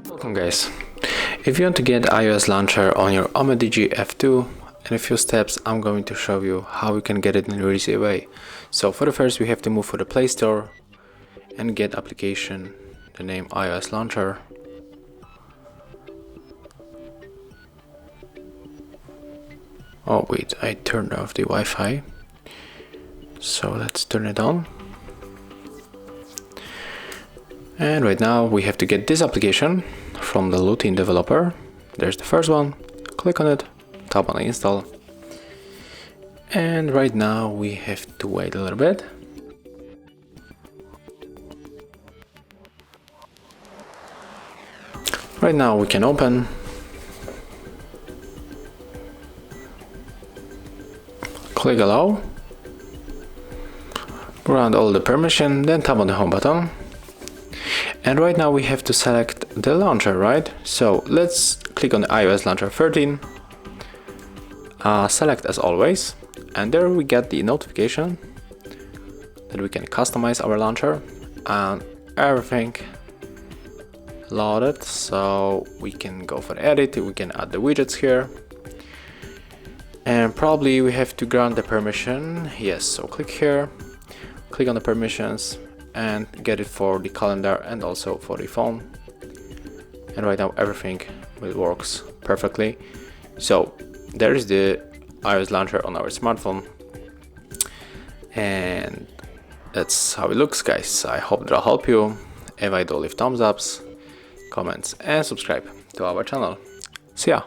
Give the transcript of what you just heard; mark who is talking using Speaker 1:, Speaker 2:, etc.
Speaker 1: Welcome guys. If you want to get iOS launcher on your UMIDIGI F2, in a few steps I'm going to show you how you can get it in a easy way. So for the first we have to move to the Play Store and get application, the name iOS launcher. Oh wait, I turned off the Wi-Fi. So let's turn it on. And right now we have to get this application from the Lutin developer. There's the first one. Click on it, tap on install. And right now we have to wait a little bit. Right now we can open. Click allow. Grant all the permission, then tap on the home button. And right now we have to select the launcher, right? So let's click on the iOS launcher 13. Select as always. And there we get the notification that we can customize our launcher and everything loaded. So we can go for edit, we can add the widgets here. And probably we have to grant the permission. Yes, so click here, click on the permissions and get it for the calendar and also for the phone. And right now everything works perfectly. So there is the iOS launcher on our smartphone. And that's how it looks, guys. I hope that'll help you. If I do, leave thumbs ups, comments and subscribe to our channel. See ya!